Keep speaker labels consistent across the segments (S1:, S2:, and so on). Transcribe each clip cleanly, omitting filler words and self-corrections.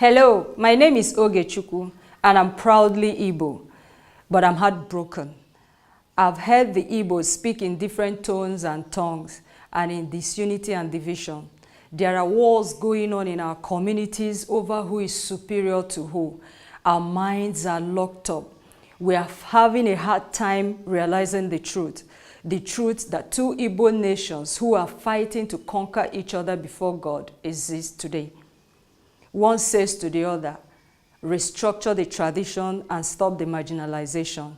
S1: Hello, my name is Ogechukwu and I'm proudly Igbo, but I'm heartbroken. I've heard the Igbos speak in different tones and tongues and in disunity and division. There are wars going on in our communities over who is superior to who. Our minds are locked up. We are having a hard time realizing the truth that two Igbo nations who are fighting to conquer each other before God exist today. One says to the other, restructure the tradition and stop the marginalization.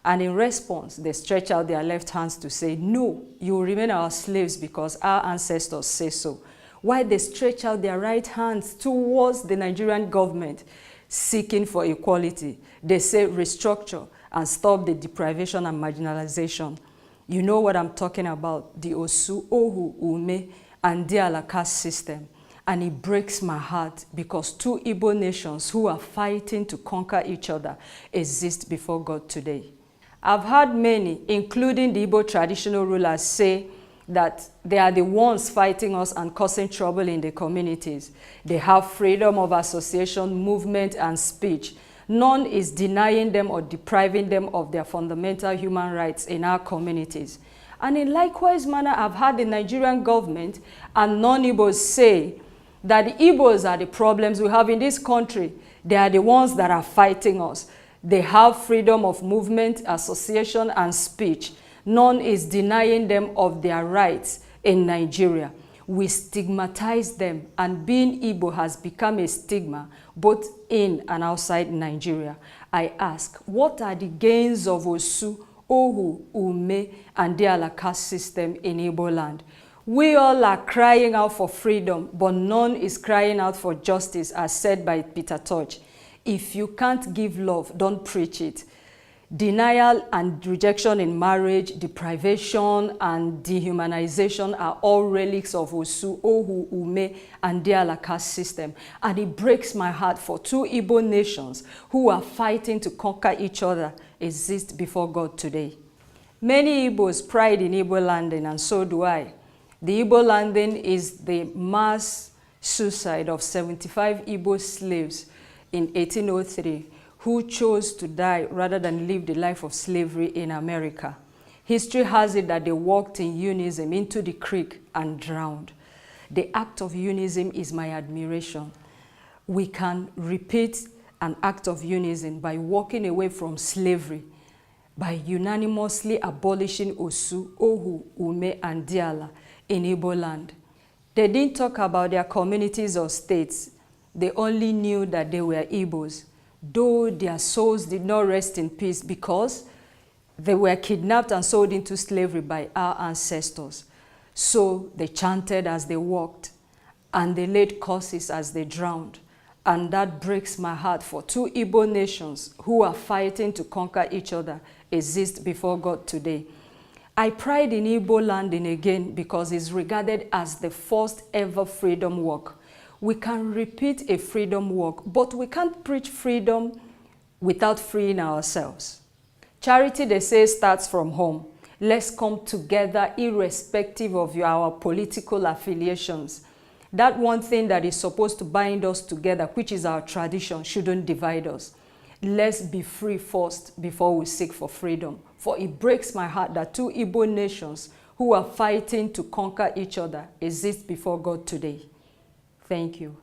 S1: And in response, they stretch out their left hands to say, no, you will remain our slaves because our ancestors say so. While they stretch out their right hands towards the Nigerian government seeking for equality, they say restructure and stop the deprivation and marginalization. You know what I'm talking about, the Osu, Ohu, Ume, and Diala caste system. And it breaks my heart because two Igbo nations who are fighting to conquer each other exist before God today. I've heard many, including the Igbo traditional rulers, say that they are the ones fighting us and causing trouble in the communities. They have freedom of association, movement, and speech. None is denying them or depriving them of their fundamental human rights in our communities. And in likewise manner, I've heard the Nigerian government and non-Igbos say that the Igbos are the problems we have in this country. They are the ones that are fighting us. They have freedom of movement, association, and speech. None is denying them of their rights in Nigeria. We stigmatize them, and being Igbo has become a stigma both in and outside Nigeria. I ask, what are the gains of Osu, Ohu, Ume, and Diala caste system in Igbo land? We all are crying out for freedom, but none is crying out for justice, as said by Peter Tosh. If you can't give love, don't preach it. Denial and rejection in marriage, deprivation and dehumanization are all relics of Osu, Ohu, Ume, and Diala caste system. And it breaks my heart for two Igbo nations who are fighting to conquer each other exist before God today. Many Igbos pride in Igbo landing, and so do I. The Igbo landing is the mass suicide of 75 Igbo slaves in 1803 who chose to die rather than live the life of slavery in America. History has it that they walked in unison into the creek and drowned. The act of unison is my admiration. We can repeat an act of unison by walking away from slavery, by unanimously abolishing Osu, Ohu, Ume, and Diala in Igbo land. They didn't talk about their communities or states. They only knew that they were Igbos, though their souls did not rest in peace because they were kidnapped and sold into slavery by our ancestors. So they chanted as they walked, and they laid curses as they drowned. And that breaks my heart for two Igbo nations who are fighting to conquer each other exist before God today. I pride in Igbo landing again because it's regarded as the first ever freedom walk. We can repeat a freedom walk, but we can't preach freedom without freeing ourselves. Charity, they say, starts from home. Let's come together irrespective of our political affiliations. That one thing that is supposed to bind us together, which is our tradition, shouldn't divide us. Let's be free first before we seek for freedom. For it breaks my heart that two Igbo nations who are fighting to conquer each other exist before God today. Thank you.